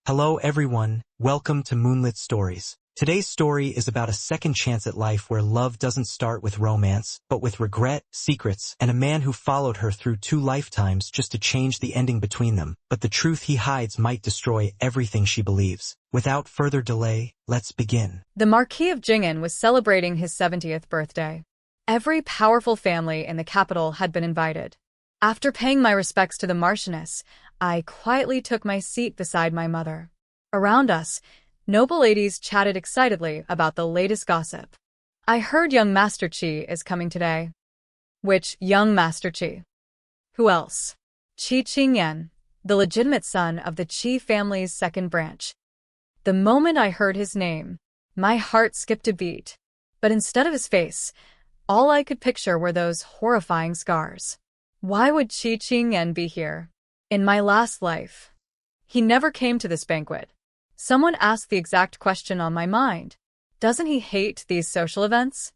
Hello everyone, welcome to Moonlit Stories. Today's story is about a second chance at life where love doesn't start with romance, but with regret, secrets, and a man who followed her through 2 lifetimes just to change the ending between them. But the truth he hides might destroy everything she believes. Without further delay, let's begin. The Marquis of Jing'an was celebrating his 70th birthday. Every powerful family in the capital had been invited. After paying my respects to the Marchioness, I quietly took my seat beside my mother. Around us, noble ladies chatted excitedly about the latest gossip. I heard young Master Qi is coming today. Which young Master Qi? Who else? Qi Qingyan, the legitimate son of the Qi family's second branch. The moment I heard his name, my heart skipped a beat. But instead of his face, all I could picture were those horrifying scars. Why would Qi Qingyan be here? In my last life. He never came to this banquet. Someone asked the exact question on my mind. Doesn't he hate these social events?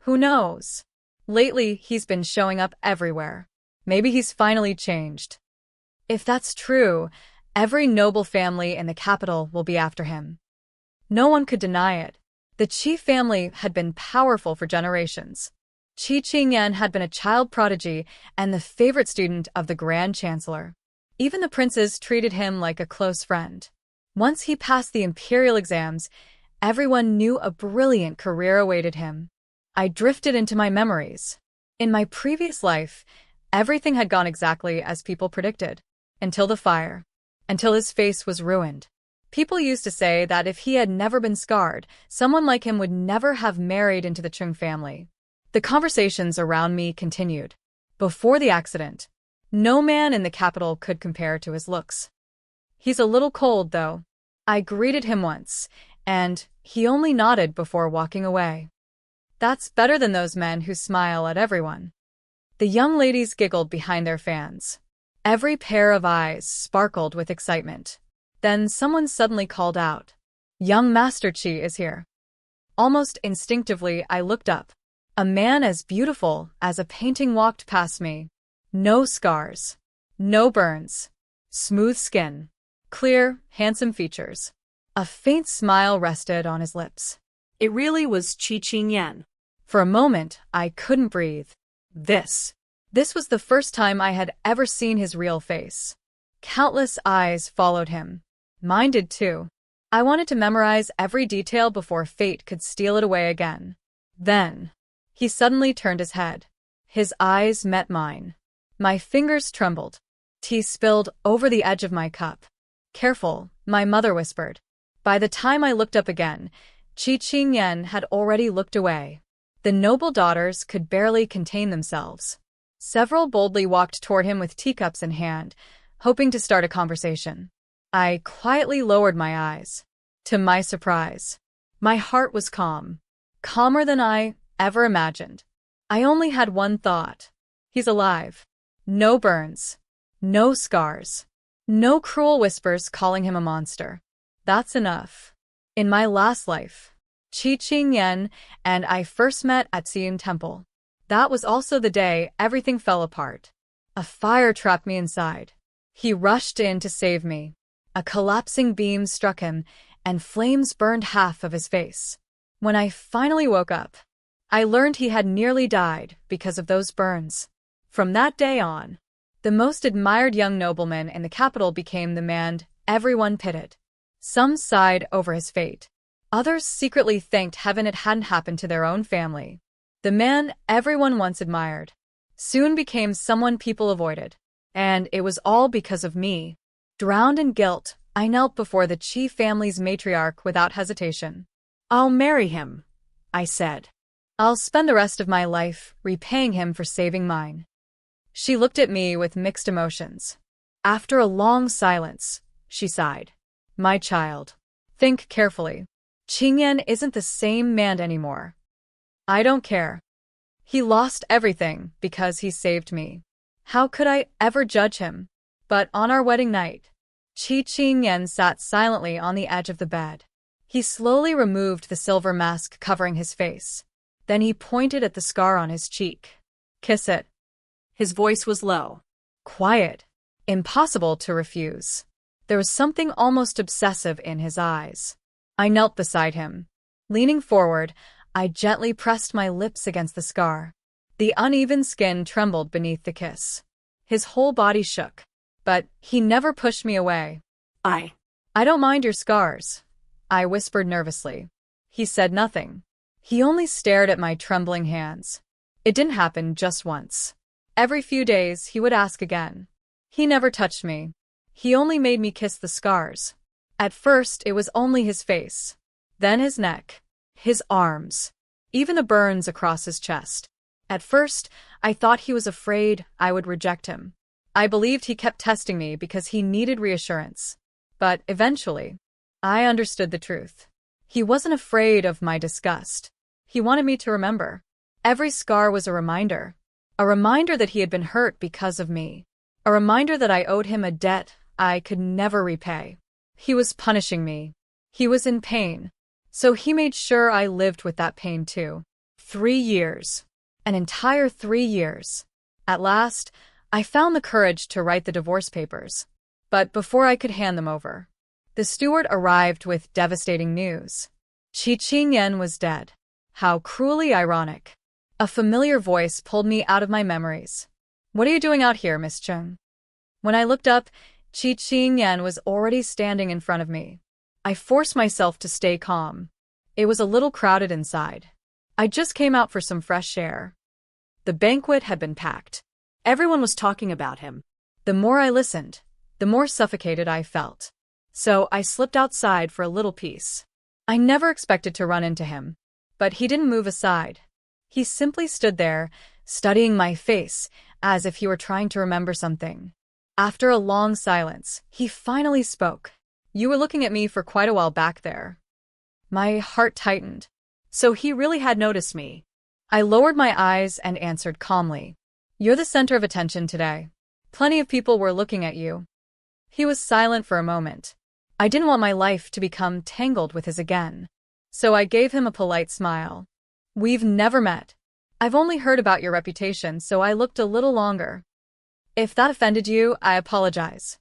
Who knows? Lately, he's been showing up everywhere. Maybe he's finally changed. If that's true, every noble family in the capital will be after him. No one could deny it. The Qi family had been powerful for generations. Qi Qingyan had been a child prodigy and the favorite student of the Grand Chancellor. Even the princes treated him like a close friend. Once he passed the imperial exams, everyone knew a brilliant career awaited him. I drifted into my memories. In my previous life, everything had gone exactly as people predicted. Until the fire. Until his face was ruined. People used to say that if he had never been scarred, someone like him would never have married into the Chung family. The conversations around me continued. Before the accident, no man in the capital could compare to his looks. He's a little cold, though. I greeted him once, and he only nodded before walking away. That's better than those men who smile at everyone. The young ladies giggled behind their fans. Every pair of eyes sparkled with excitement. Then someone suddenly called out, "Young Master Qi is here." Almost instinctively, I looked up. A man as beautiful as a painting walked past me. No scars. No burns. Smooth skin. Clear, handsome features. A faint smile rested on his lips. It really was Qi Qingyan. For a moment, I couldn't breathe. This was the first time I had ever seen his real face. Countless eyes followed him. Mine did too. I wanted to memorize every detail before fate could steal it away again. Then, he suddenly turned his head. His eyes met mine. My fingers trembled. Tea spilled over the edge of my cup. "Careful," my mother whispered. By the time I looked up again, Qi Qingyan had already looked away. The noble daughters could barely contain themselves. Several boldly walked toward him with teacups in hand, hoping to start a conversation. I quietly lowered my eyes. To my surprise, my heart was calm. Calmer than I ever imagined. I only had one thought. He's alive. No burns. No scars. No cruel whispers calling him a monster. That's enough. In my last life, Qi Qingyan and I first met at Xian Temple. That was also the day everything fell apart. A fire trapped me inside. He rushed in to save me. A collapsing beam struck him, and flames burned half of his face. When I finally woke up, I learned he had nearly died because of those burns. From that day on, the most admired young nobleman in the capital became the man everyone pitied. Some sighed over his fate. Others secretly thanked heaven it hadn't happened to their own family. The man everyone once admired soon became someone people avoided. And it was all because of me. Drowned in guilt, I knelt before the Qi family's matriarch without hesitation. "I'll marry him," I said. "I'll spend the rest of my life repaying him for saving mine." She looked at me with mixed emotions. After a long silence, she sighed. "My child, think carefully. Qingyan isn't the same man anymore. I don't care. He lost everything because he saved me. How could I ever judge him?" But on our wedding night, Qi Qingyan sat silently on the edge of the bed. He slowly removed the silver mask covering his face. Then he pointed at the scar on his cheek. "Kiss it." His voice was low. Quiet. Impossible to refuse. There was something almost obsessive in his eyes. I knelt beside him. Leaning forward, I gently pressed my lips against the scar. The uneven skin trembled beneath the kiss. His whole body shook, but he never pushed me away. I don't mind your scars, I whispered nervously. He said nothing. He only stared at my trembling hands. It didn't happen just once. Every few days, he would ask again. He never touched me. He only made me kiss the scars. At first, it was only his face. Then his neck. His arms. Even the burns across his chest. At first, I thought he was afraid I would reject him. I believed he kept testing me because he needed reassurance. But eventually, I understood the truth. He wasn't afraid of my disgust. He wanted me to remember. Every scar was a reminder. A reminder that he had been hurt because of me. A reminder that I owed him a debt I could never repay. He was punishing me. He was in pain. So he made sure I lived with that pain too. 3 years. An entire 3 years. At last, I found the courage to write the divorce papers. But before I could hand them over, the steward arrived with devastating news. Qi was dead. How cruelly ironic. A familiar voice pulled me out of my memories. What are you doing out here, Miss Chung? When I looked up, Qi was already standing in front of me. I forced myself to stay calm. It was a little crowded inside. I just came out for some fresh air. The banquet had been packed. Everyone was talking about him. The more I listened, the more suffocated I felt. So I slipped outside for a little peace. I never expected to run into him. But he didn't move aside. He simply stood there, studying my face, as if he were trying to remember something. After a long silence, he finally spoke. You were looking at me for quite a while back there. My heart tightened. So he really had noticed me. I lowered my eyes and answered calmly. You're the center of attention today. Plenty of people were looking at you. He was silent for a moment. I didn't want my life to become tangled with his again. So I gave him a polite smile. We've never met. I've only heard about your reputation, so I looked a little longer. If that offended you, I apologize.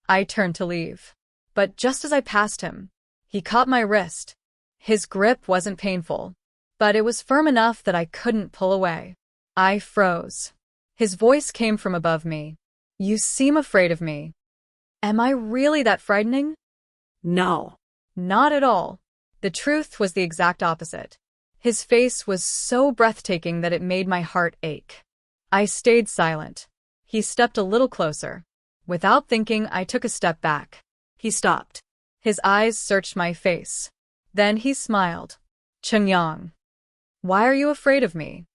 I turned to leave. But just as I passed him, he caught my wrist. His grip wasn't painful, but it was firm enough that I couldn't pull away. I froze. His voice came from above me. You seem afraid of me. Am I really that frightening? No. Not at all. The truth was the exact opposite. His face was so breathtaking that it made my heart ache. I stayed silent. He stepped a little closer. Without thinking, I took a step back. He stopped. His eyes searched my face. Then he smiled. Chengyang. Why are you afraid of me?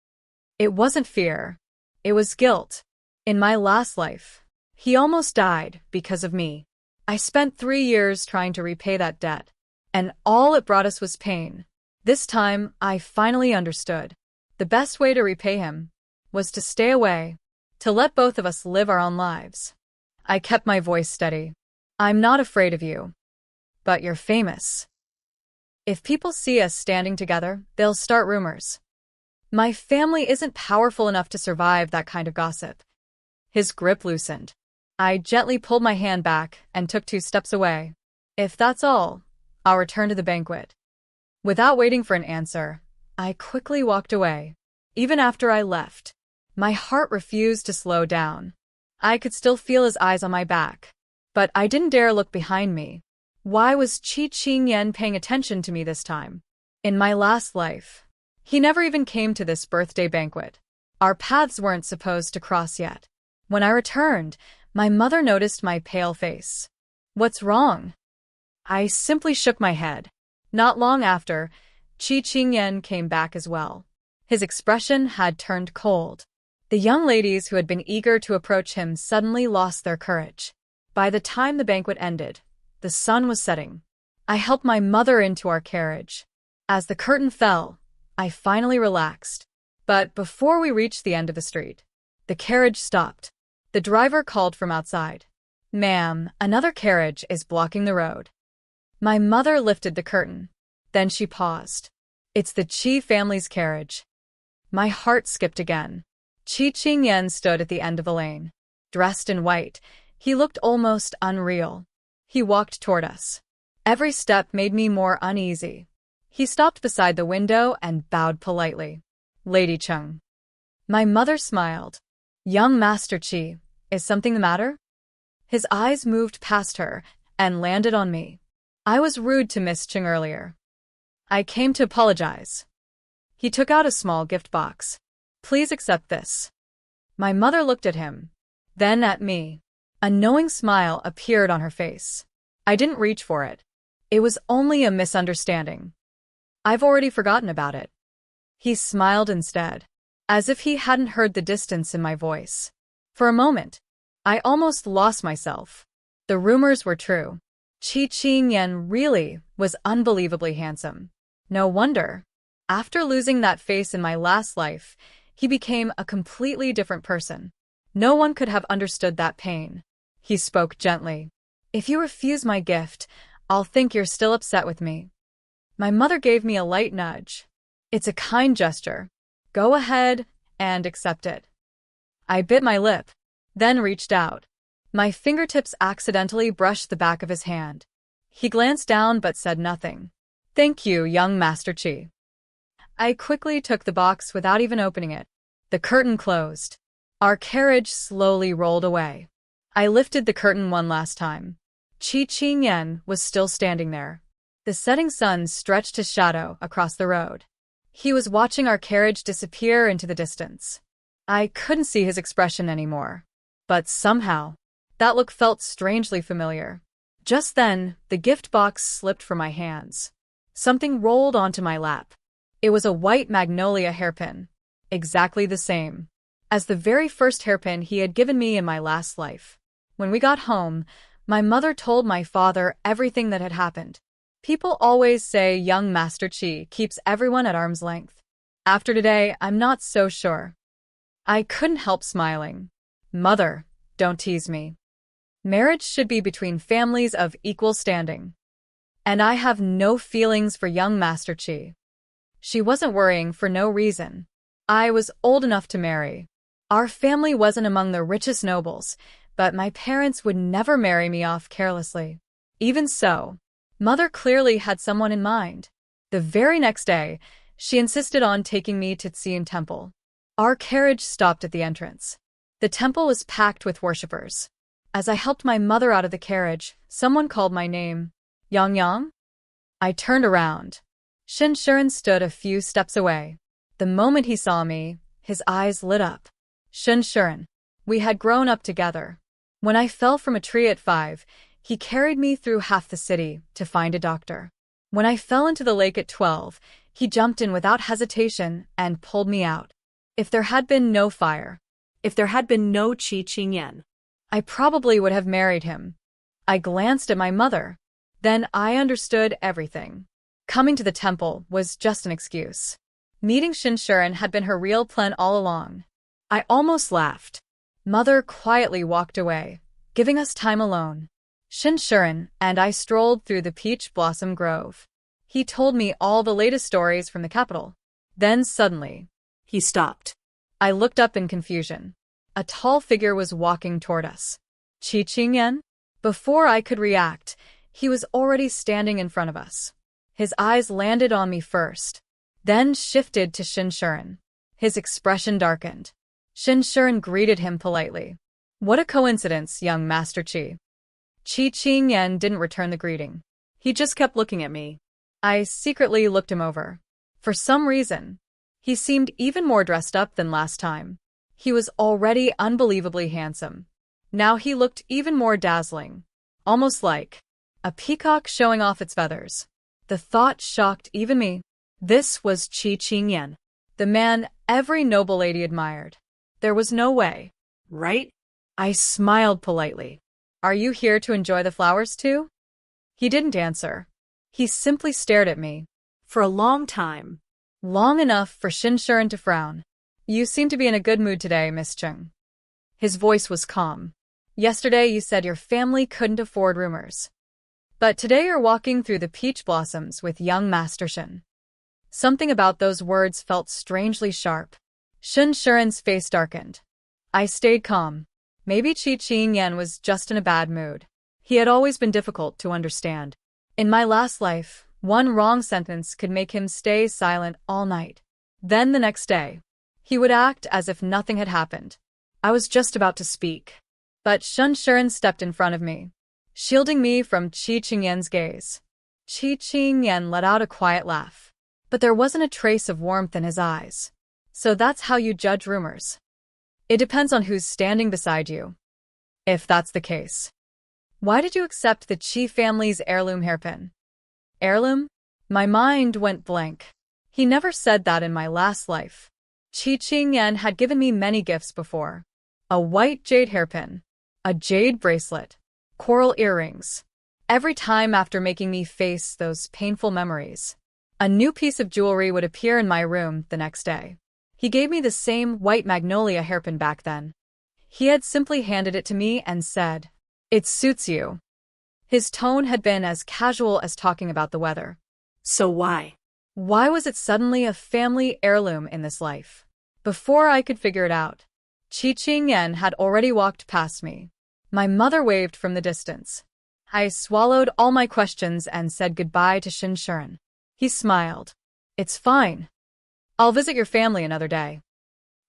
It wasn't fear. It was guilt. In my last life, he almost died because of me. I spent 3 years trying to repay that debt, and all it brought us was pain. This time, I finally understood. The best way to repay him was to stay away, to let both of us live our own lives. I kept my voice steady. I'm not afraid of you, but you're famous. If people see us standing together, they'll start rumors. My family isn't powerful enough to survive that kind of gossip. His grip loosened. I gently pulled my hand back and took 2 steps away. If that's all, I'll return to the banquet. Without waiting for an answer, I quickly walked away. Even after I left, my heart refused to slow down. I could still feel his eyes on my back, but I didn't dare look behind me. Why was Qi paying attention to me this time? In my last life, he never even came to this birthday banquet. Our paths weren't supposed to cross yet. When I returned, my mother noticed my pale face. What's wrong? I simply shook my head. Not long after, Qi came back as well. His expression had turned cold. The young ladies who had been eager to approach him suddenly lost their courage. By the time the banquet ended, the sun was setting. I helped my mother into our carriage. As the curtain fell, I finally relaxed. But before we reached the end of the street, the carriage stopped. The driver called from outside. Ma'am, another carriage is blocking the road. My mother lifted the curtain. Then she paused. It's the Qi family's carriage. My heart skipped again. Qi stood at the end of the lane. Dressed in white, he looked almost unreal. He walked toward us. Every step made me more uneasy. He stopped beside the window and bowed politely. Lady Chung. My mother smiled. Young Master Chi, is something the matter? His eyes moved past her and landed on me. I was rude to Miss Chung earlier. I came to apologize. He took out a small gift box. Please accept this. My mother looked at him, then at me. A knowing smile appeared on her face. I didn't reach for it. It was only a misunderstanding. I've already forgotten about it. He smiled instead, as if he hadn't heard the distance in my voice. For a moment, I almost lost myself. The rumors were true. Qi Qingyan really was unbelievably handsome. No wonder. After losing that face in my last life, he became a completely different person. No one could have understood that pain. He spoke gently. If you refuse my gift, I'll think you're still upset with me. My mother gave me a light nudge. It's a kind gesture. Go ahead and accept it. I bit my lip, then reached out. My fingertips accidentally brushed the back of his hand. He glanced down but said nothing. Thank you, young Master Chi. I quickly took the box without even opening it. The curtain closed. Our carriage slowly rolled away. I lifted the curtain one last time. Qi Qingyan was still standing there. The setting sun stretched his shadow across the road. He was watching our carriage disappear into the distance. I couldn't see his expression anymore. But somehow, that look felt strangely familiar. Just then, the gift box slipped from my hands. Something rolled onto my lap. It was a white magnolia hairpin. Exactly the same as the very first hairpin he had given me in my last life. When we got home, my mother told my father everything that had happened. People always say young Master Chi keeps everyone at arm's length. After today, I'm not so sure. I couldn't help smiling. Mother, don't tease me. Marriage should be between families of equal standing. And I have no feelings for young Master Chi. She wasn't worrying for no reason. I was old enough to marry. Our family wasn't among the richest nobles, but my parents would never marry me off carelessly. Even so, Mother clearly had someone in mind. The very next day, she insisted on taking me to Xian Temple. Our carriage stopped at the entrance. The temple was packed with worshippers. As I helped my mother out of the carriage, someone called my name. Yang Yang? I turned around. Shin Shuren stood a few steps away. The moment he saw me, his eyes lit up. Shin Shuren. We had grown up together. When I fell from a tree at 5, he carried me through half the city to find a doctor. When I fell into the lake at 12, he jumped in without hesitation and pulled me out. If there had been no fire, If there had been no Qi Qingyan, I probably would have married him. I glanced at my mother. Then I understood everything. Coming to the temple was just an excuse. Meeting Shin Shuren had been her real plan all along. I almost laughed. Mother quietly walked away, giving us time alone. Shin Shuren and I strolled through the peach blossom grove. He told me all the latest stories from the capital. Then suddenly, he stopped. I looked up in confusion. A tall figure was walking toward us. Qi Qingyan? Before I could react, he was already standing in front of us. His eyes landed on me first, then shifted to Shin Shuren. His expression darkened. Shin Shuren greeted him politely. What a coincidence, young Master Chi. Qi Qingyan didn't return the greeting. He just kept looking at me. I secretly looked him over. For some reason, he seemed even more dressed up than last time. He was already unbelievably handsome. Now he looked even more dazzling, almost like a peacock showing off its feathers. The thought shocked even me. This was Qi Qingyan, the man every noble lady admired. There was no way. Right? I smiled politely. Are you here to enjoy the flowers too? He didn't answer. He simply stared at me. For a long time. Long enough for Shin Shuren to frown. You seem to be in a good mood today, Miss Chung. His voice was calm. Yesterday you said your family couldn't afford roomers. But today you're walking through the peach blossoms with young Master Shin. Something about those words felt strangely sharp. Shin Shuren's face darkened. I stayed calm. Maybe Qi Qingyan was just in a bad mood. He had always been difficult to understand. In my last life, one wrong sentence could make him stay silent all night. Then the next day, he would act as if nothing had happened. I was just about to speak, but Shun Shuren stepped in front of me, shielding me from Qi Qingyan's gaze. Qi Qingyan let out a quiet laugh, but there wasn't a trace of warmth in his eyes. So that's how you judge rumors. It depends on who's standing beside you. If that's the case, why did you accept the Qi family's heirloom hairpin? Heirloom? My mind went blank. He never said that in my last life. Qi Qingyan had given me many gifts before. A white jade hairpin, a jade bracelet, coral earrings. Every time after making me face those painful memories, a new piece of jewelry would appear in my room the next day. He gave me the same white magnolia hairpin back then. He had simply handed it to me and said, "It suits you." His tone had been as casual as talking about the weather. So why? Why was it suddenly a family heirloom in this life? Before I could figure it out, Qi Qingyan had already walked past me. My mother waved from the distance. I swallowed all my questions and said goodbye to Shun Shuren. He smiled. "It's fine. I'll visit your family another day."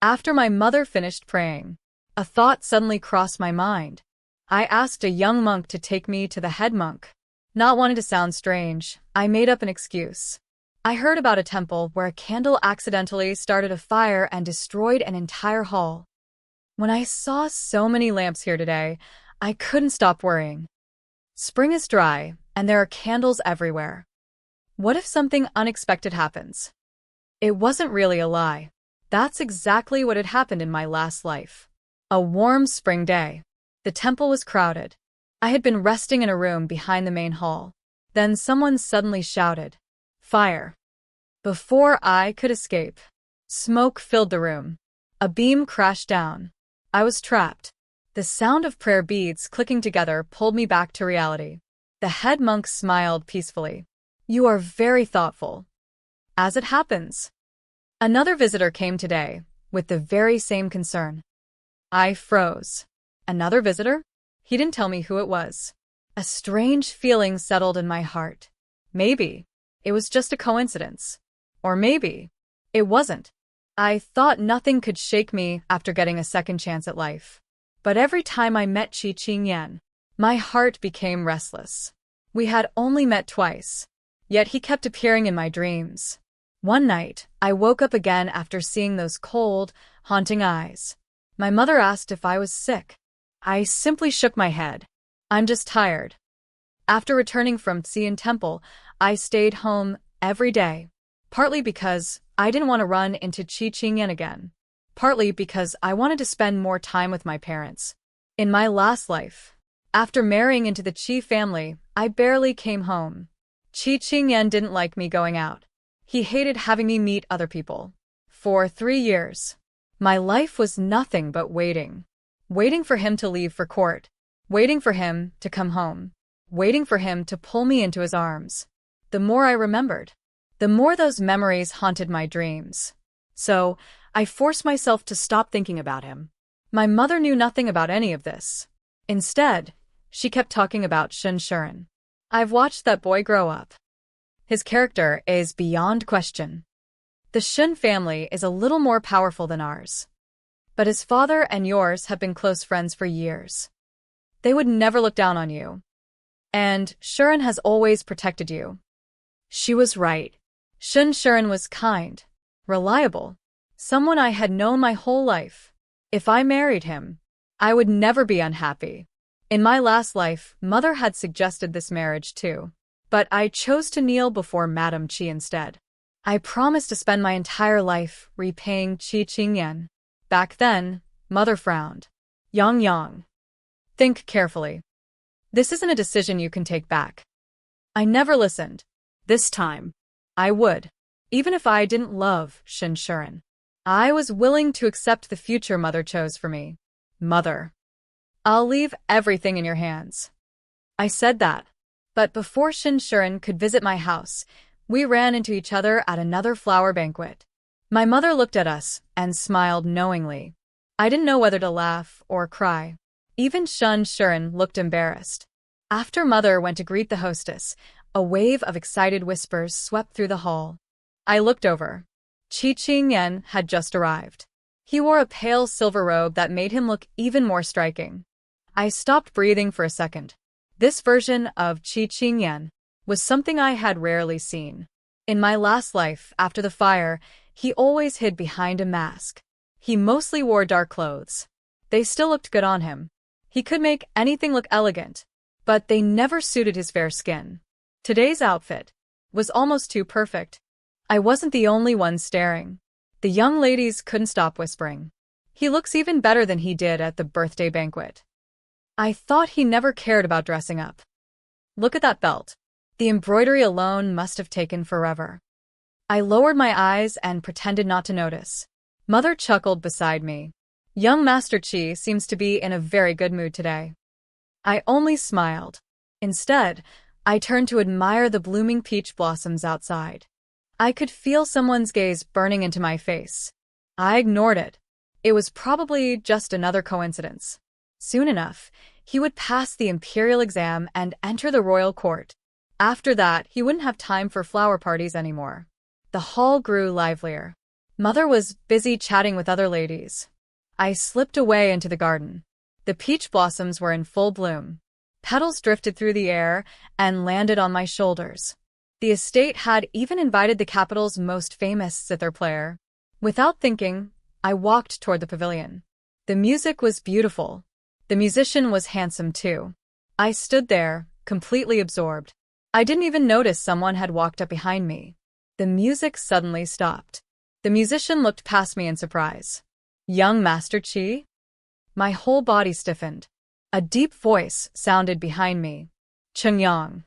After my mother finished praying, a thought suddenly crossed my mind. I asked a young monk to take me to the head monk. Not wanting to sound strange, I made up an excuse. I heard about a temple where a candle accidentally started a fire and destroyed an entire hall. When I saw so many lamps here today, I couldn't stop worrying. Spring is dry, and there are candles everywhere. What if something unexpected happens? It wasn't really a lie. That's exactly what had happened in my last life. A warm spring day. The temple was crowded. I had been resting in a room behind the main hall. Then someone suddenly shouted, "Fire!" Before I could escape, smoke filled the room. A beam crashed down. I was trapped. The sound of prayer beads clicking together pulled me back to reality. The head monk smiled peacefully. "You are very thoughtful." As it happens, another visitor came today, with the very same concern. I froze. Another visitor? He didn't tell me who it was. A strange feeling settled in my heart. Maybe it was just a coincidence. Or maybe it wasn't. I thought nothing could shake me after getting a second chance at life. But every time I met Qi Qingyan, my heart became restless. We had only met twice, yet he kept appearing in my dreams. One night, I woke up again after seeing those cold, haunting eyes. My mother asked if I was sick. I simply shook my head. "I'm just tired." After returning from Xian Temple, I stayed home every day, partly because I didn't want to run into Qi Qingyan again, partly because I wanted to spend more time with my parents. In my last life, after marrying into the Qi family, I barely came home. Qi Qingyan didn't like me going out. He hated having me meet other people. For 3 years, my life was nothing but waiting. Waiting for him to leave for court. Waiting for him to come home. Waiting for him to pull me into his arms. The more I remembered, the more those memories haunted my dreams. So, I forced myself to stop thinking about him. My mother knew nothing about any of this. Instead, she kept talking about Shun Shuren. I've watched that boy grow up. His character is beyond question. The Shun family is a little more powerful than ours. But his father and yours have been close friends for years. They would never look down on you. And Shuren has always protected you. She was right. Shun Shuren was kind, reliable, someone I had known my whole life. If I married him, I would never be unhappy. In my last life, Mother had suggested this marriage too. But I chose to kneel before Madame Qi instead. I promised to spend my entire life repaying Qi Qingyan. Back then, Mother frowned. Yang. Think carefully. This isn't a decision you can take back. I never listened. This time, I would. Even if I didn't love Shun Shuren. I was willing to accept the future Mother chose for me. Mother, I'll leave everything in your hands. I said that. But before Shun Shuren could visit my house, we ran into each other at another flower banquet. My mother looked at us and smiled knowingly. I didn't know whether to laugh or cry. Even Shun Shuren looked embarrassed. After Mother went to greet the hostess, a wave of excited whispers swept through the hall. I looked over. Qi Qingyan had just arrived. He wore a pale silver robe that made him look even more striking. I stopped breathing for a second. This version of Qi Qingyan was something I had rarely seen. In my last life, after the fire, he always hid behind a mask. He mostly wore dark clothes. They still looked good on him. He could make anything look elegant, but they never suited his fair skin. Today's outfit was almost too perfect. I wasn't the only one staring. The young ladies couldn't stop whispering. He looks even better than he did at the birthday banquet. I thought he never cared about dressing up. Look at that belt. The embroidery alone must have taken forever. I lowered my eyes and pretended not to notice. Mother chuckled beside me. Young Master Qi seems to be in a very good mood today. I only smiled. Instead, I turned to admire the blooming peach blossoms outside. I could feel someone's gaze burning into my face. I ignored it. It was probably just another coincidence. Soon enough, he would pass the imperial exam and enter the royal court. After that, he wouldn't have time for flower parties anymore. The hall grew livelier. Mother was busy chatting with other ladies. I slipped away into the garden. The peach blossoms were in full bloom. Petals drifted through the air and landed on my shoulders. The estate had even invited the capital's most famous zither player. Without thinking, I walked toward the pavilion. The music was beautiful. The musician was handsome too. I stood there, completely absorbed. I didn't even notice someone had walked up behind me. The music suddenly stopped. The musician looked past me in surprise. Young Master Qi? My whole body stiffened. A deep voice sounded behind me. Chengyang.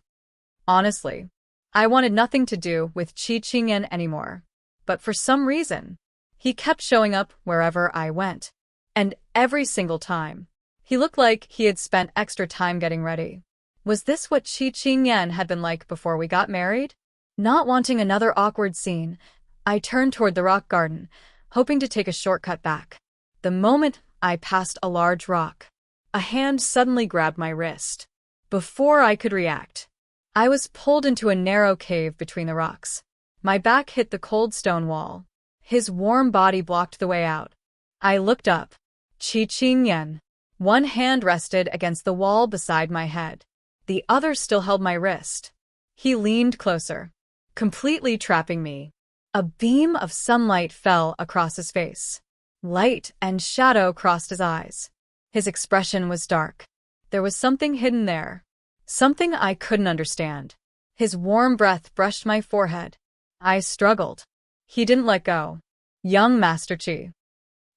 Honestly, I wanted nothing to do with Qi Qingyan anymore. But for some reason, he kept showing up wherever I went. And every single time, he looked like he had spent extra time getting ready. Was this what Qi Qingyan had been like before we got married? Not wanting another awkward scene, I turned toward the rock garden, hoping to take a shortcut back. The moment I passed a large rock, a hand suddenly grabbed my wrist. Before I could react, I was pulled into a narrow cave between the rocks. My back hit the cold stone wall. His warm body blocked the way out. I looked up. Qi Qingyan. One hand rested against the wall beside my head. The other still held my wrist. He leaned closer, completely trapping me. A beam of sunlight fell across his face. Light and shadow crossed his eyes. His expression was dark. There was something hidden there. Something I couldn't understand. His warm breath brushed my forehead. I struggled. He didn't let go. Young Master Qi.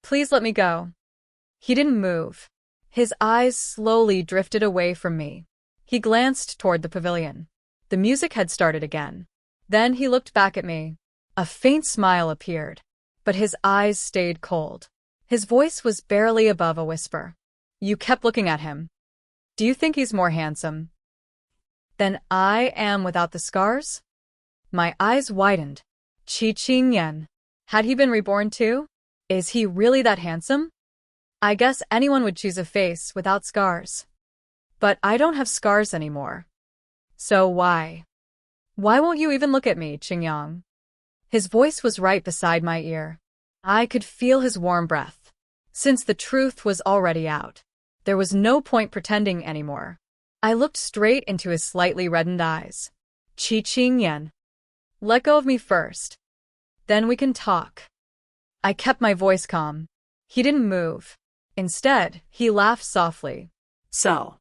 Please let me go. He didn't move. His eyes slowly drifted away from me. He glanced toward the pavilion. The music had started again. Then he looked back at me. A faint smile appeared, but his eyes stayed cold. His voice was barely above a whisper. You kept looking at him. Do you think he's more handsome than I am without the scars? My eyes widened. Qi Qingyan. Had he been reborn too? Is he really that handsome? I guess anyone would choose a face without scars. But I don't have scars anymore. So why? Why won't you even look at me, Qingyang? His voice was right beside my ear. I could feel his warm breath. Since the truth was already out, there was no point pretending anymore. I looked straight into his slightly reddened eyes. Qi Qingyan. Let go of me first. Then we can talk. I kept my voice calm. He didn't move. Instead, he laughed softly. So,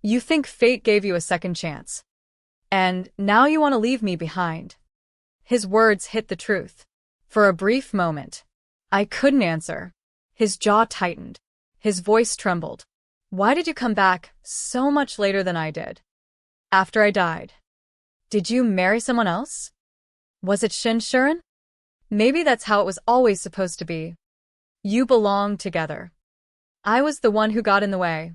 You think fate gave you a second chance. And now you want to leave me behind. His words hit the truth. For a brief moment, I couldn't answer. His jaw tightened. His voice trembled. Why did you come back so much later than I did? After I died. Did you marry someone else? Was it Shenshurun? Maybe that's how it was always supposed to be. You belong together. I was the one who got in the way.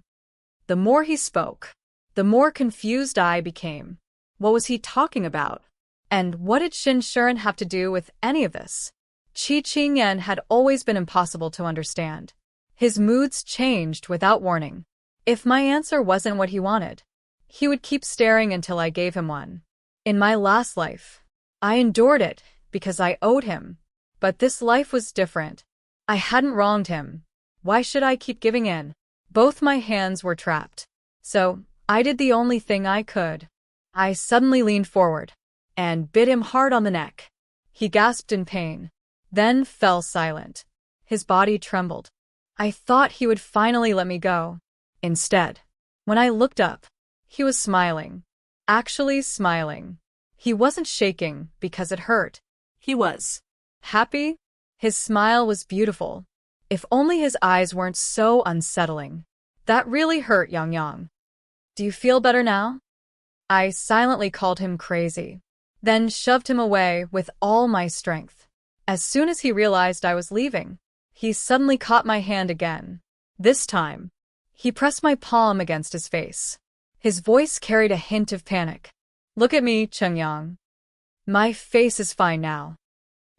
The more he spoke, the more confused I became. What was he talking about? And what did Shenshurun have to do with any of this? Qi Qingyan had always been impossible to understand. His moods changed without warning. If my answer wasn't what he wanted, He would keep staring until I gave him one. In my last life, I endured it because I owed him. But this life was different. I hadn't wronged him. Why should I keep giving in? Both my hands were trapped. So, I did the only thing I could. I suddenly leaned forward and bit him hard on the neck. He gasped in pain, then fell silent. His body trembled. I thought he would finally let me go. Instead, when I looked up, he was smiling. Actually smiling. He wasn't shaking because it hurt. He was Happy? His smile was beautiful. If only his eyes weren't so unsettling. That really hurt, Yang Yang. Do you feel better now? I silently called him crazy, then shoved him away with all my strength. As soon as he realized I was leaving, he suddenly caught my hand again. This time, he pressed my palm against his face. His voice carried a hint of panic. Look at me, Chengyang. My face is fine now.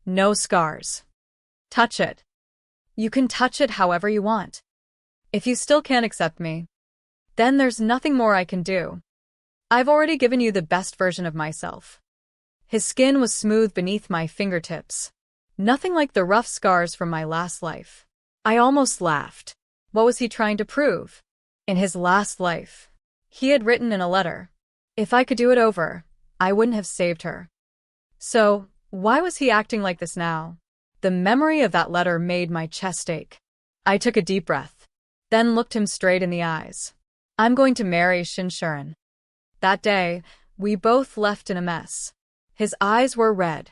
No scars. Touch it. You can touch it however you want. If you still can't accept me, then there's nothing more I can do. I've already given you the best version of myself. His skin was smooth beneath my fingertips. Nothing like the rough scars from my last life. I almost laughed. What was he trying to prove? In his last life, he had written in a letter, if I could do it over, I wouldn't have saved her. So, why was he acting like this now? The memory of that letter made my chest ache. I took a deep breath, then looked him straight in the eyes. I'm going to marry Shinshuren. That day, we both left in a mess. His eyes were red.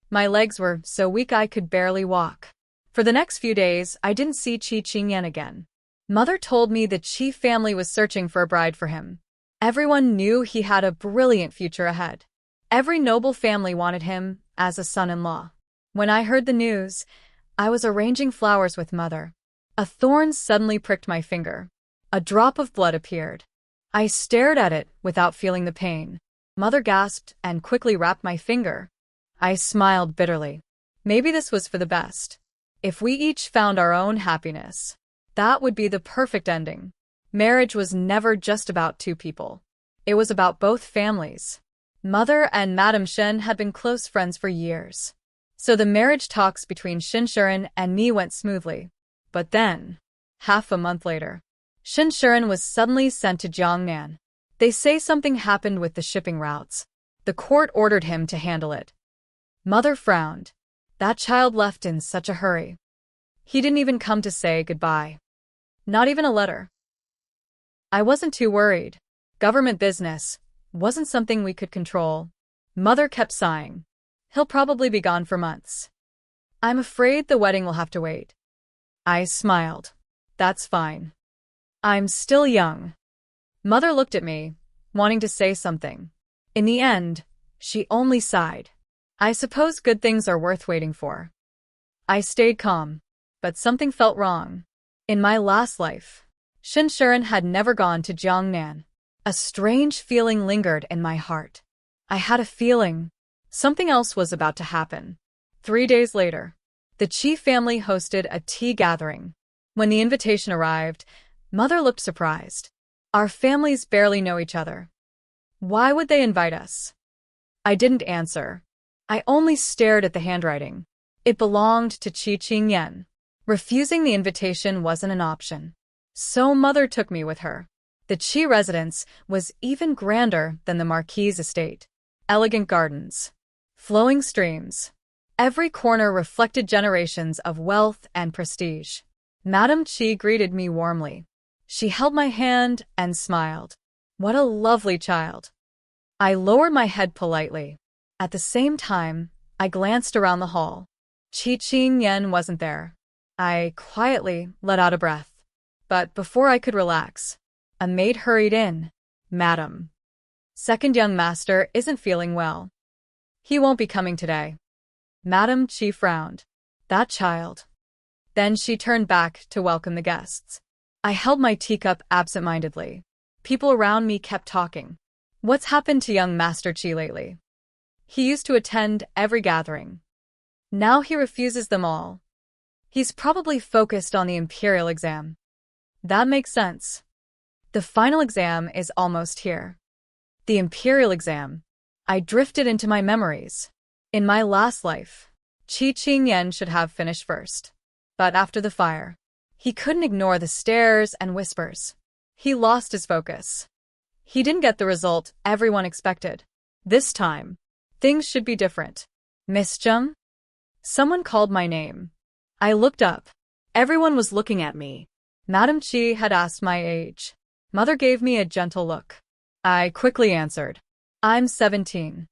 My legs were so weak I could barely walk. For the next few days, I didn't see Qi Qingyan again. Mother told me the Qi family was searching for a bride for him. Everyone knew he had a brilliant future ahead. Every noble family wanted him as a son-in-law. When I heard the news, I was arranging flowers with Mother. A thorn suddenly pricked my finger. A drop of blood appeared. I stared at it without feeling the pain. Mother gasped and quickly wrapped my finger. I smiled bitterly. Maybe this was for the best. If we each found our own happiness, that would be the perfect ending. Marriage was never just about two people. It was about both families. Mother and Madame Shen had been close friends for years. So the marriage talks between Shinshuren and me went smoothly. But then, half a month later, Shinshuren was suddenly sent to Jiangnan. They say something happened with the shipping routes. The court ordered him to handle it. Mother frowned. That child left in such a hurry. He didn't even come to say goodbye. Not even a letter. I wasn't too worried. Government business wasn't something we could control. Mother kept sighing. He'll probably be gone for months. I'm afraid the wedding will have to wait. I smiled. That's fine. I'm still young. Mother looked at me, wanting to say something. In the end, she only sighed. I suppose good things are worth waiting for. I stayed calm, but something felt wrong. In my last life, Shinshuren had never gone to Jiangnan. A strange feeling lingered in my heart. I had a feeling something else was about to happen. 3 days later, the Qi family hosted a tea gathering. When the invitation arrived, Mother looked surprised. Our families barely know each other. Why would they invite us? I didn't answer. I only stared at the handwriting. It belonged to Qi Qingyan. Refusing the invitation wasn't an option. So Mother took me with her. The Qi residence was even grander than the Marquis' estate. Elegant gardens, flowing streams. Every corner reflected generations of wealth and prestige. Madame Qi greeted me warmly. She held my hand and smiled. What a lovely child. I lowered my head politely. At the same time, I glanced around the hall. Qi Qingyan wasn't there. I quietly let out a breath. But before I could relax, a maid hurried in. Madam, second young master isn't feeling well. He won't be coming today. Madame Qi frowned. That child. Then she turned back to welcome the guests. I held my teacup absent-mindedly. People around me kept talking. What's happened to young Master Qi lately? He used to attend every gathering. Now he refuses them all. He's probably focused on the imperial exam. That makes sense. The final exam is almost here. The imperial exam. I drifted into my memories. In my last life, Qi Qingyan should have finished first. But after the fire, he couldn't ignore the stares and whispers. He lost his focus. He didn't get the result everyone expected. This time, things should be different. Miss Zheng? Someone called my name. I looked up. Everyone was looking at me. Madam Qi had asked my age. Mother gave me a gentle look. I quickly answered, I'm 17.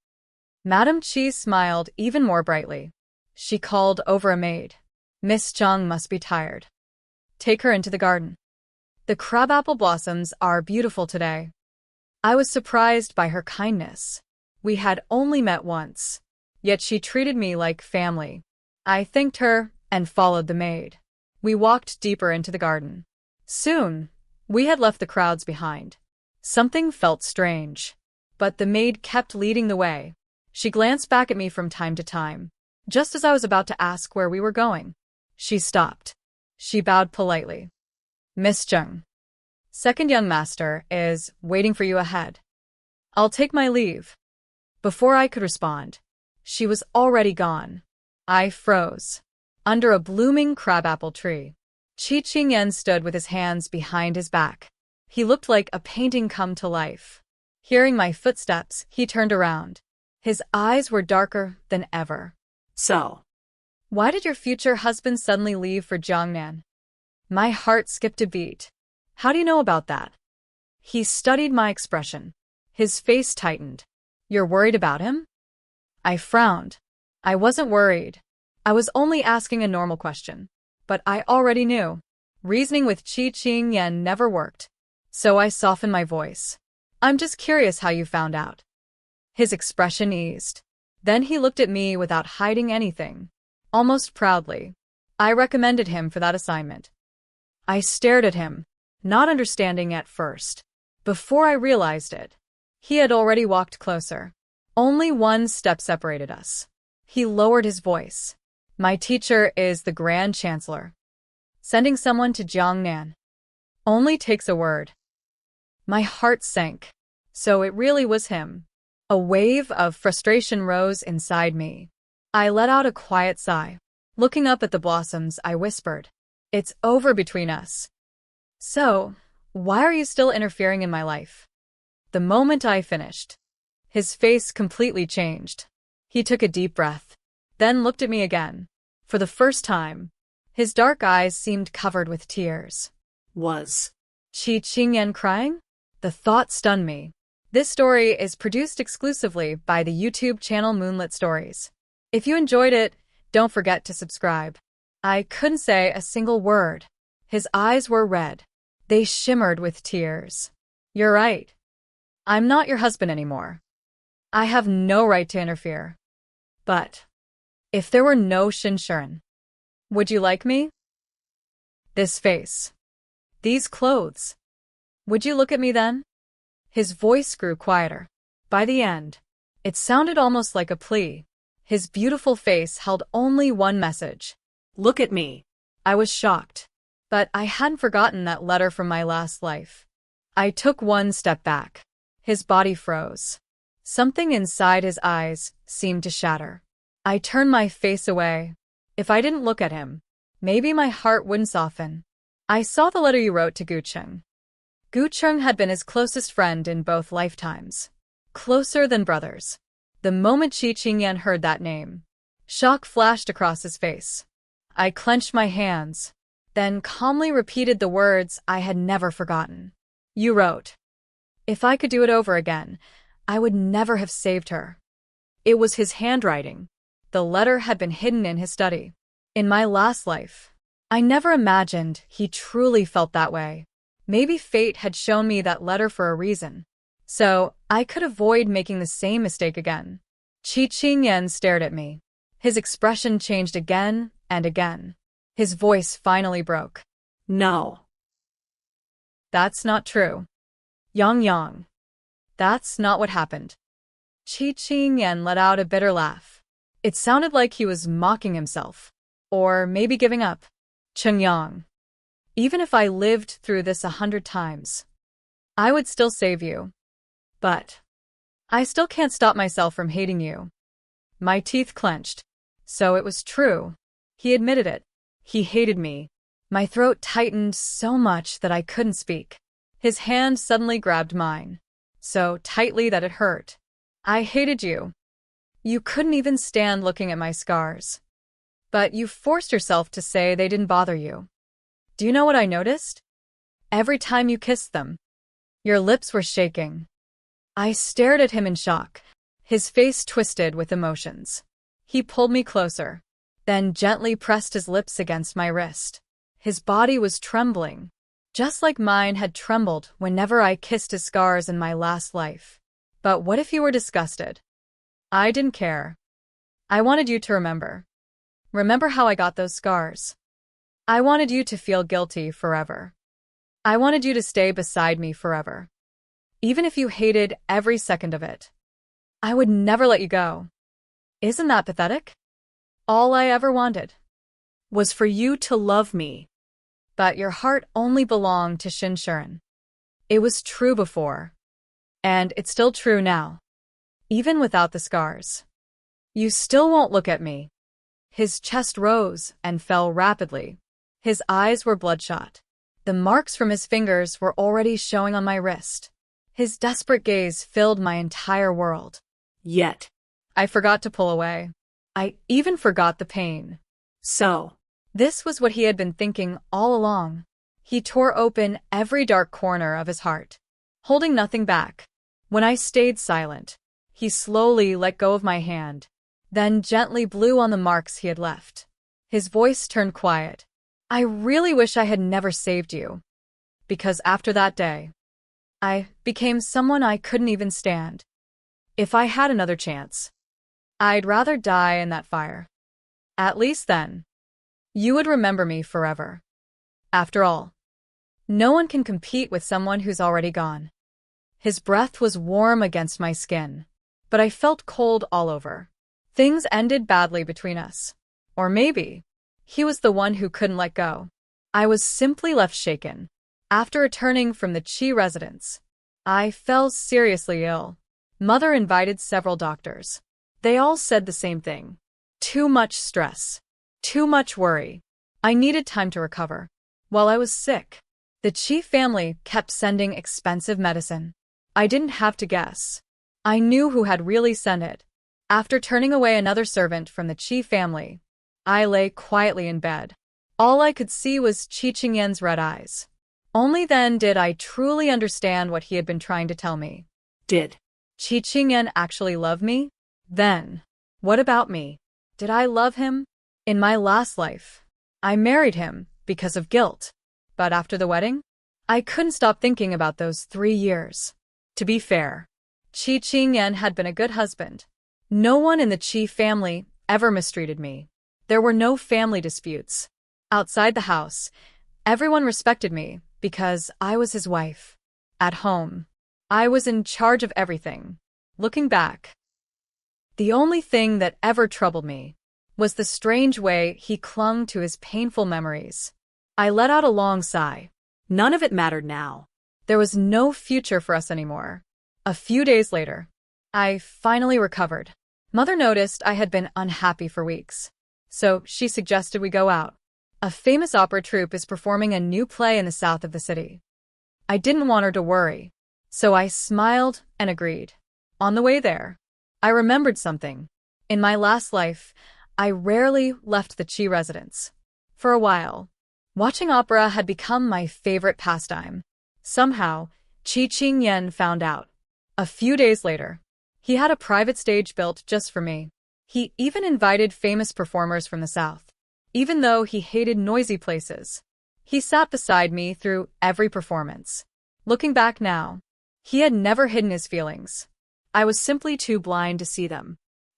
Madam Qi smiled even more brightly. She called over a maid. Miss Zheng must be tired. Take her into the garden. The crabapple blossoms are beautiful today. I was surprised by her kindness. We had only met once, yet she treated me like family. I thanked her and followed the maid. We walked deeper into the garden. Soon, we had left the crowds behind. Something felt strange, but the maid kept leading the way. She glanced back at me from time to time. Just as I was about to ask where we were going, she stopped. She bowed politely. Miss Zheng, second young master is waiting for you ahead. I'll take my leave. Before I could respond, she was already gone. I froze. Under a blooming crabapple tree, Qi Qingyan stood with his hands behind his back. He looked like a painting come to life. Hearing my footsteps, he turned around. His eyes were darker than ever. So, Why did your future husband suddenly leave for Jiangnan? My heart skipped a beat. How do you know about that? He studied my expression. His face tightened. You're worried about him? I frowned. I wasn't worried. I was only asking a normal question. But I already knew. Reasoning with Qi Qingyan never worked. So I softened my voice. I'm just curious how you found out. His expression eased. Then he looked at me without hiding anything. Almost proudly. I recommended him for that assignment. I stared at him, not understanding at first. Before I realized it, he had already walked closer. Only one step separated us. He lowered his voice. My teacher is the Grand Chancellor. Sending someone to Jiangnan only takes a word. My heart sank. So it really was him. A wave of frustration rose inside me. I let out a quiet sigh. Looking up at the blossoms, I whispered, It's over between us. So, why are you still interfering in my life? The moment I finished, his face completely changed. He took a deep breath, then looked at me again. For the first time, his dark eyes seemed covered with tears. Was Qi Qingyan crying? The thought stunned me. This story is produced exclusively by the YouTube channel Moonlit Stories. If you enjoyed it, don't forget to subscribe. I couldn't say a single word. His eyes were red. They shimmered with tears. You're right. I'm not your husband anymore. I have no right to interfere. But if there were no Shinshuren, would you like me? This face. These clothes. Would you look at me then? His voice grew quieter. By the end, it sounded almost like a plea. His beautiful face held only one message. look at me. I was shocked, but I hadn't forgotten that letter from my last life. I took one step back. His body froze. Something inside his eyes seemed to shatter. I turned my face away. If I didn't look at him, maybe my heart wouldn't soften. I saw the letter you wrote to Gucheng. Gucheng had been his closest friend in both lifetimes. Closer than brothers. The moment Qi Qingyan heard that name, shock flashed across his face. I clenched my hands, then calmly repeated the words I had never forgotten. You wrote, if I could do it over again, I would never have saved her. It was his handwriting. The letter had been hidden in his study. In my last life, I never imagined he truly felt that way. Maybe fate had shown me that letter for a reason, so I could avoid making the same mistake again. Qi Qingyan stared at me. His expression changed again and again. His voice finally broke. No. That's not true. Yang. That's not what happened. Qi Qingyan let out a bitter laugh. It sounded like he was mocking himself. Or maybe giving up. Chengyang. Even if I lived through this 100 times, I would still save you. But I still can't stop myself from hating you. My teeth clenched. So it was true. He admitted it. He hated me. My throat tightened so much that I couldn't speak. His hand suddenly grabbed mine, so tightly that it hurt. I hated you. You couldn't even stand looking at my scars. But you forced yourself to say they didn't bother you. Do you know what I noticed? Every time you kissed them, your lips were shaking. I stared at him in shock, his face twisted with emotions. He pulled me closer, then gently pressed his lips against my wrist. His body was trembling, just like mine had trembled whenever I kissed his scars in my last life. But what if you were disgusted? I didn't care. I wanted you to remember. Remember how I got those scars. I wanted you to feel guilty forever. I wanted you to stay beside me forever. Even if you hated every second of it. I would never let you go. Isn't that pathetic? All I ever wanted Was for you to love me. but your heart only belonged to Shinshuren. It was true before. And it's still true now. Even without the scars. You still won't look at me. His chest rose and fell rapidly. His eyes were bloodshot. The marks from his fingers were already showing on my wrist. His desperate gaze filled my entire world. Yet. I forgot to pull away. I even forgot the pain. So. This was what he had been thinking all along. He tore open every dark corner of his heart, holding nothing back. When I stayed silent, he slowly let go of my hand, then gently blew on the marks he had left. His voice turned quiet. I really wish I had never saved you. Because after that day, I became someone I couldn't even stand. If I had another chance, I'd rather die in that fire. At least then, you would remember me forever. After all, no one can compete with someone who's already gone. His breath was warm against my skin, but I felt cold all over. Things ended badly between us. Or maybe he was the one who couldn't let go. I was simply left shaken. After returning from the Chi residence, I fell seriously ill. Mother invited several doctors. They all said the same thing. Too much stress. Too much worry. I needed time to recover. While I was sick, the Chi family kept sending expensive medicine. I didn't have to guess. I knew who had really sent it. After turning away another servant from the Chi family, I lay quietly in bed. All I could see was Chi Qingyan's red eyes. Only then did I truly understand what he had been trying to tell me. Did Chi Qingyan actually love me? Then, what about me? Did I love him? In my last life, I married him because of guilt. But after the wedding, I couldn't stop thinking about those 3 years. To be fair, Chi Qingyan had been a good husband. No one in the Chi family ever mistreated me. There were no family disputes. Outside the house, everyone respected me because I was his wife. At home, I was in charge of everything. Looking back, the only thing that ever troubled me was the strange way he clung to his painful memories. I let out a long sigh. none of it mattered now. There was no future for us anymore. A few days later, I finally recovered. Mother noticed I had been unhappy for weeks, so she suggested we go out. A famous opera troupe is performing a new play in the south of the city. I didn't want her to worry, so I smiled and agreed. On the way there, I remembered something. In my last life, I rarely left the Chi residence. For a while, watching opera had become my favorite pastime. Somehow, Chi Qingyan found out. A few days later, he had a private stage built just for me. He even invited famous performers from the south. Even though he hated noisy places, he sat beside me through every performance. Looking back now, he had never hidden his feelings. I was simply too blind to see them.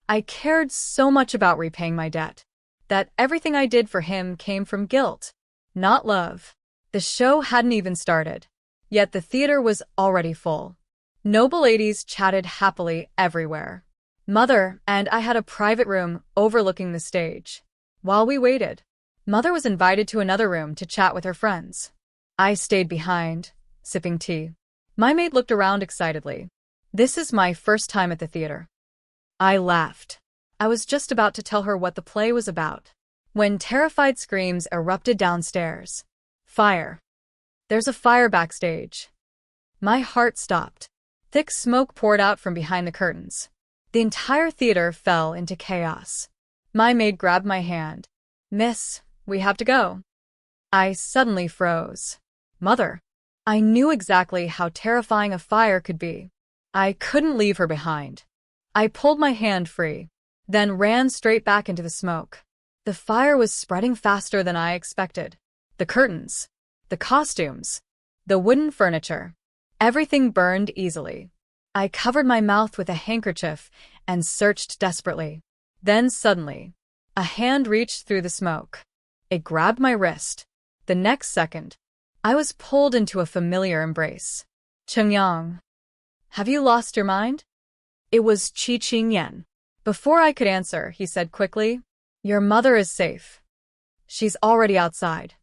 I cared so much about repaying my debt that everything I did for him came from guilt, not love. The show hadn't even started, yet the theater was already full. Noble ladies chatted happily everywhere. Mother and I had a private room overlooking the stage. While we waited, Mother was invited to another room to chat with her friends. I stayed behind, sipping tea. My maid looked around excitedly. This is my first time at the theater. I laughed. I was just about to tell her what the play was about, when terrified screams erupted downstairs. Fire. There's a fire backstage. My heart stopped. Thick smoke poured out from behind the curtains. The entire theater fell into chaos. My maid grabbed my hand. Miss, we have to go. I suddenly froze. Mother. I knew exactly how terrifying a fire could be. I couldn't leave her behind. I pulled my hand free, then ran straight back into the smoke. The fire was spreading faster than I expected. The curtains, the costumes, the wooden furniture, everything burned easily. I covered my mouth with a handkerchief and searched desperately. Then suddenly, a hand reached through the smoke. It grabbed my wrist. The next second, I was pulled into a familiar embrace. Chengyang. Have you lost your mind? It was Qi Qingyan. Before I could answer, he said quickly, Your mother is safe. She's already outside.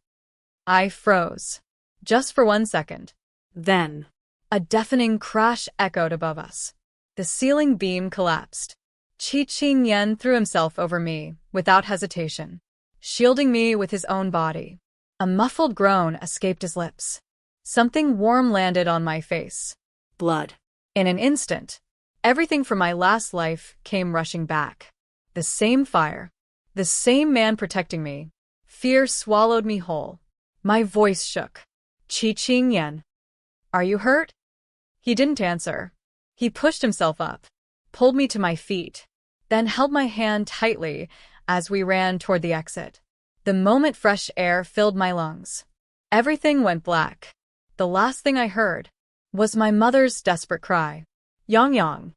I froze. Just for 1 second. Then, a deafening crash echoed above us. The ceiling beam collapsed. Qi Qingyan threw himself over me, without hesitation, shielding me with his own body. A muffled groan escaped his lips. Something warm landed on my face. Blood. In an instant, everything from my last life came rushing back. The same fire. The same man protecting me. Fear swallowed me whole. My voice shook. Qi Qingyan. Are you hurt? He didn't answer. He pushed himself up, pulled me to my feet, then held my hand tightly as we ran toward the exit. The moment fresh air filled my lungs, everything went black. The last thing I heard was my mother's desperate cry. Yang Yang.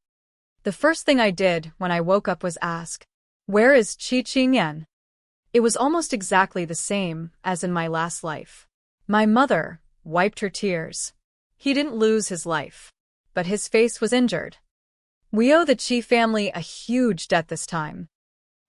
The first thing I did when I woke up was ask, Where is Qi Qingyan? It was almost exactly the same as in my last life. My mother wiped her tears. He didn't lose his life, but his face was injured. We owe the Qi family a huge debt this time.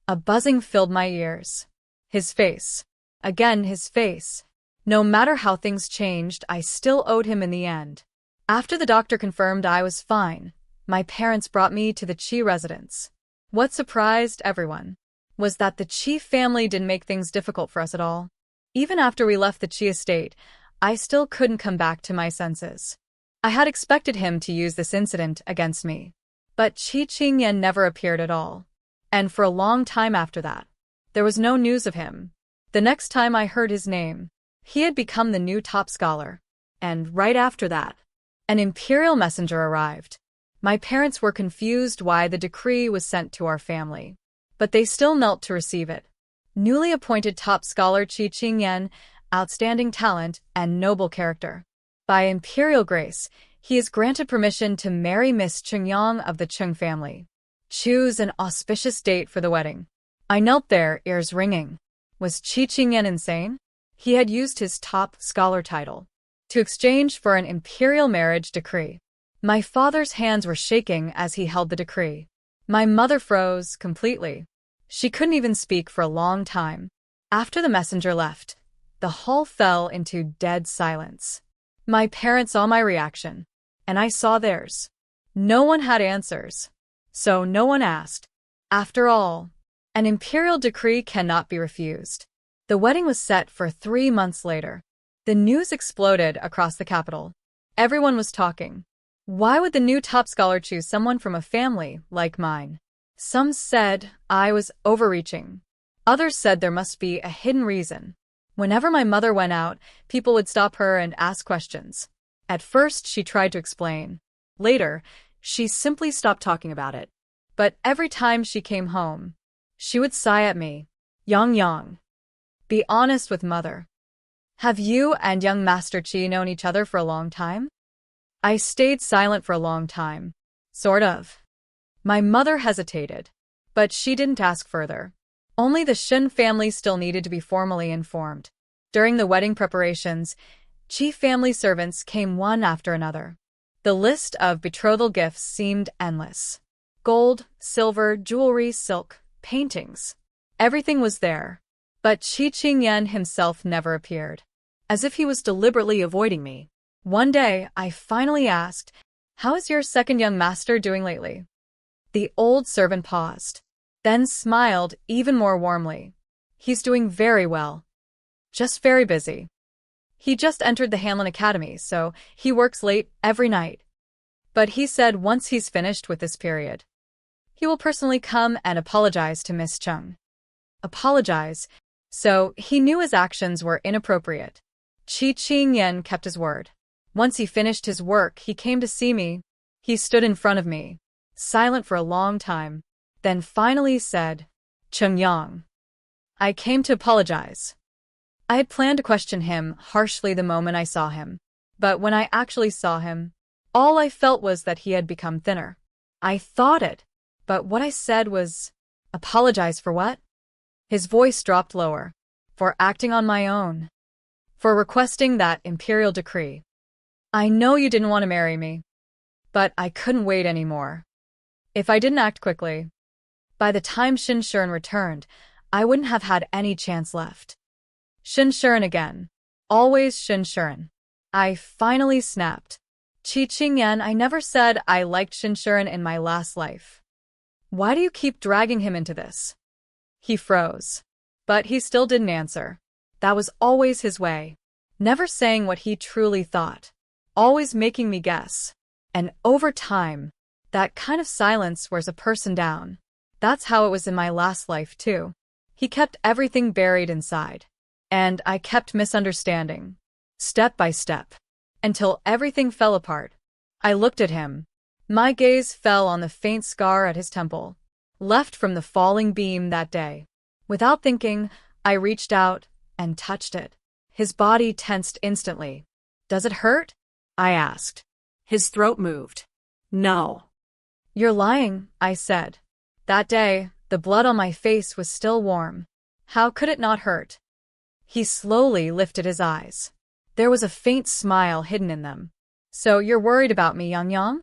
A buzzing filled my ears. His face. Again his face. No matter how things changed, I still owed him in the end. After the doctor confirmed I was fine, my parents brought me to the Qi residence. What surprised everyone was that the Qi family didn't make things difficult for us at all. Even after we left the Qi estate, I still couldn't come back to my senses. I had expected him to use this incident against me, but Qi Qingyan never appeared at all. And for a long time after that, there was no news of him. The next time I heard his name, he had become the new top scholar. And right after that, an imperial messenger arrived. My parents were confused why the decree was sent to our family, but they still knelt to receive it. Newly appointed top scholar Qi Qingyan, outstanding talent and noble character. By imperial grace, he is granted permission to marry Miss Chengyang of the Cheng family. Choose an auspicious date for the wedding. I knelt there, ears ringing. Was Qi Qingyan insane? He had used his top scholar title to exchange for an imperial marriage decree. My father's hands were shaking as he held the decree. My mother froze completely. She couldn't even speak for a long time. After the messenger left, the hall fell into dead silence. My parents saw my reaction, and I saw theirs. No one had answers, so no one asked. After all, an imperial decree cannot be refused. The wedding was set for 3 months later. The news exploded across the capital. Everyone was talking. Why would the new top scholar choose someone from a family like mine? Some said I was overreaching. Others said there must be a hidden reason. Whenever my mother went out, people would stop her and ask questions. At first, she tried to explain. Later, she simply stopped talking about it. But every time she came home, she would sigh at me. Yang Yang. Be honest with mother. Have you and young Master Qi known each other for a long time? I stayed silent for a long time. Sort of. My mother hesitated, but she didn't ask further. Only the Shen family still needed to be formally informed. During the wedding preparations, Qi family servants came one after another. The list of betrothal gifts seemed endless. Gold, silver, jewelry, silk, paintings. Everything was there. But Qi Qingyan himself never appeared. As if he was deliberately avoiding me. One day, I finally asked, "How is your second young master doing lately?" The old servant paused, then smiled even more warmly. "He's doing very well. Just very busy. He just entered the Hanlon Academy, so he works late every night. But he said once he's finished with this period, he will personally come and apologize to Miss Chung." Apologize? So he knew his actions were inappropriate. Qi Qingyan kept his word. Once he finished his work, he came to see me. He stood in front of me, silent for a long time, then finally said, "Chung Yang, I came to apologize." I had planned to question him harshly the moment I saw him, but when I actually saw him, all I felt was that he had become thinner. I thought it, but what I said was, "Apologize for what?" His voice dropped lower. "For acting on my own. For requesting that imperial decree. I know you didn't want to marry me, but I couldn't wait anymore. If I didn't act quickly, by the time Shinshuren returned, I wouldn't have had any chance left." Shinshuren again. Always Shinshuren. I finally snapped. "Qi Qingyan, I never said I liked Shinshuren in my last life. Why do you keep dragging him into this?" He froze. But he still didn't answer. That was always his way. Never saying what he truly thought. Always making me guess. And over time, that kind of silence wears a person down. That's how it was in my last life, too. He kept everything buried inside. And I kept misunderstanding. Step by step. Until everything fell apart. I looked at him. My gaze fell on the faint scar at his temple, left from the falling beam that day. Without thinking, I reached out and touched it. His body tensed instantly. "Does it hurt?" I asked. His throat moved. "No." "You're lying," I said. That day, the blood on my face was still warm. How could it not hurt? He slowly lifted his eyes. There was a faint smile hidden in them. "So you're worried about me, Yang Yang?"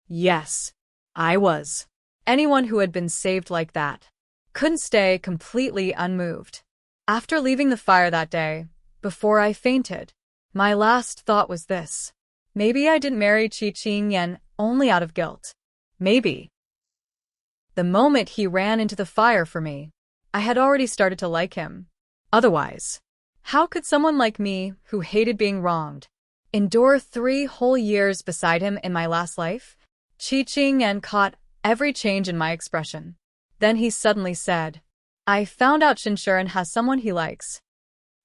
Yes, I was. Anyone who had been saved like that couldn't stay completely unmoved. After leaving the fire that day, before I fainted, my last thought was this. Maybe I didn't marry Qi Qingyan only out of guilt. Maybe. The moment he ran into the fire for me, I had already started to like him. Otherwise, how could someone like me, who hated being wronged, endure 3 whole years beside him in my last life? Qi Qingyan caught every change in my expression. Then he suddenly said, "I found out Shinshuren has someone he likes."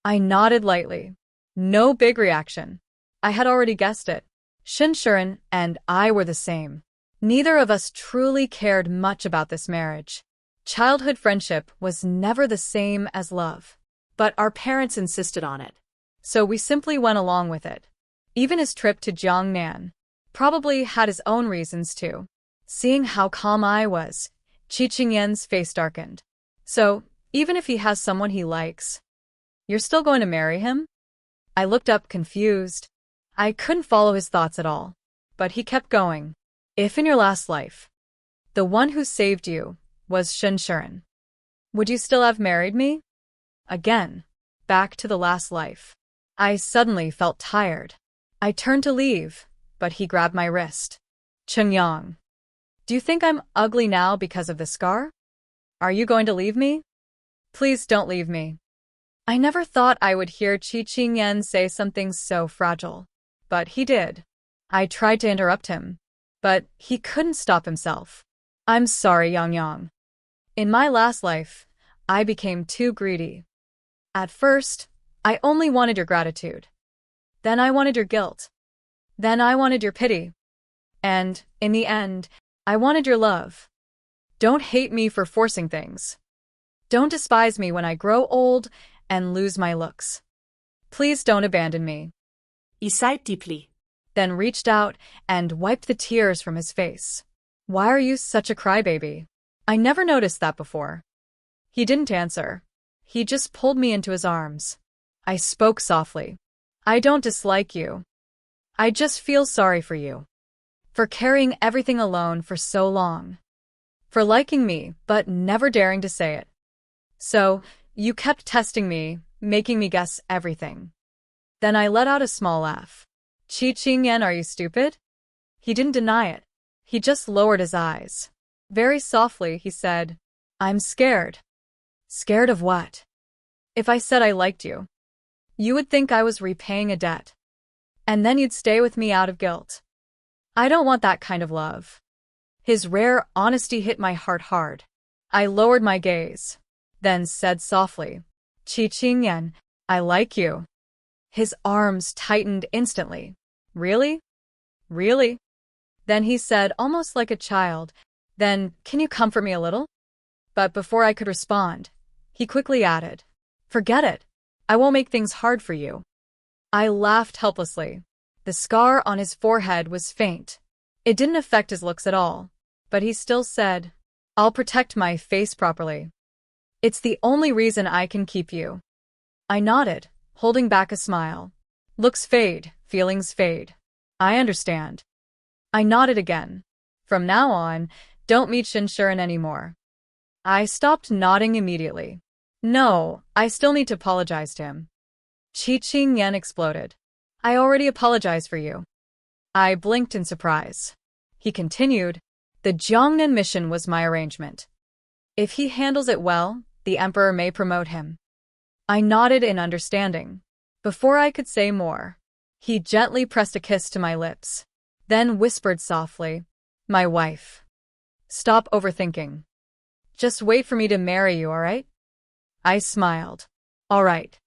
I nodded lightly. No big reaction. I had already guessed it. Shinshuren and I were the same. Neither of us truly cared much about this marriage. Childhood friendship was never the same as love. But our parents insisted on it. So we simply went along with it. Even his trip to Jiangnan probably had his own reasons too. Seeing how calm I was, Qi Qingyan's face darkened. "So, even if he has someone he likes, you're still going to marry him?" I looked up confused. I couldn't follow his thoughts at all. But he kept going. "If in your last life, the one who saved you was Shinshuren, would you still have married me?" Again, back to the last life. I suddenly felt tired. I turned to leave, but he grabbed my wrist. "Chung Yang, do you think I'm ugly now because of the scar? Are you going to leave me? Please don't leave me." I never thought I would hear Qi Qingyan say something so fragile. But he did. I tried to interrupt him, but he couldn't stop himself. "I'm sorry, Yang Yang. In my last life, I became too greedy. At first, I only wanted your gratitude. Then I wanted your guilt. Then I wanted your pity. And, in the end, I wanted your love. Don't hate me for forcing things. Don't despise me when I grow old and lose my looks. Please don't abandon me." He sighed deeply. Then reached out and wiped the tears from his face. "Why are you such a crybaby? I never noticed that before." He didn't answer. He just pulled me into his arms. I spoke softly. "I don't dislike you. I just feel sorry for you. For carrying everything alone for so long. For liking me, but never daring to say it. So, you kept testing me, making me guess everything." Then I let out a small laugh. Qi Qingyan, are you stupid? He didn't deny it. He just lowered his eyes. Very softly, he said, I'm scared. Scared of what? If I said I liked you, you would think I was repaying a debt. And then you'd stay with me out of guilt. I don't want that kind of love. His rare honesty hit my heart hard. I lowered my gaze, then said softly, Qi Qingyan, I like you. His arms tightened instantly. Really? Really? Then he said, almost like a child, then, can you comfort me a little? But before I could respond, he quickly added, forget it. I won't make things hard for you. I laughed helplessly. The scar on his forehead was faint. It didn't affect his looks at all, but he still said, I'll protect my face properly. It's the only reason I can keep you. I nodded, holding back a smile. Looks fade, feelings fade. I understand. I nodded again. From now on, don't meet Shinshiren anymore. I stopped nodding immediately. No, I still need to apologize to him. Qi Qingyan exploded. I already apologized for you. I blinked in surprise. He continued, the Jiangnan mission was my arrangement. If he handles it well, the emperor may promote him. I nodded in understanding. Before I could say more, he gently pressed a kiss to my lips, then whispered softly, my wife. Stop overthinking. Just wait for me to marry you, all right? I smiled. All right.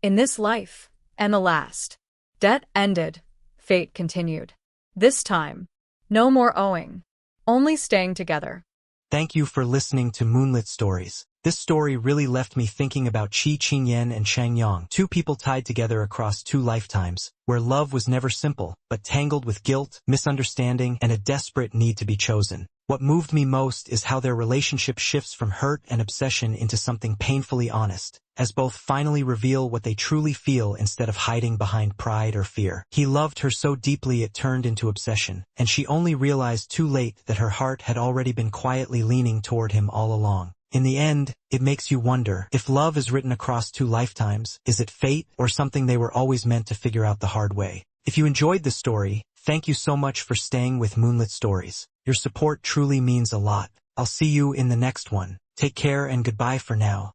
In this life, and the last, debt ended, fate continued. This time, no more owing, only staying together. Thank you for listening to Moonlit Stories. This story really left me thinking about Qi Qingyan and Shang Yang, two people tied together across 2 lifetimes, where love was never simple, but tangled with guilt, misunderstanding, and a desperate need to be chosen. What moved me most is how their relationship shifts from hurt and obsession into something painfully honest, as both finally reveal what they truly feel instead of hiding behind pride or fear. He loved her so deeply it turned into obsession, and she only realized too late that her heart had already been quietly leaning toward him all along. In the end, it makes you wonder, if love is written across 2 lifetimes, is it fate or something they were always meant to figure out the hard way? If you enjoyed the story, thank you so much for staying with Moonlit Stories. Your support truly means a lot. I'll see you in the next one. Take care and goodbye for now.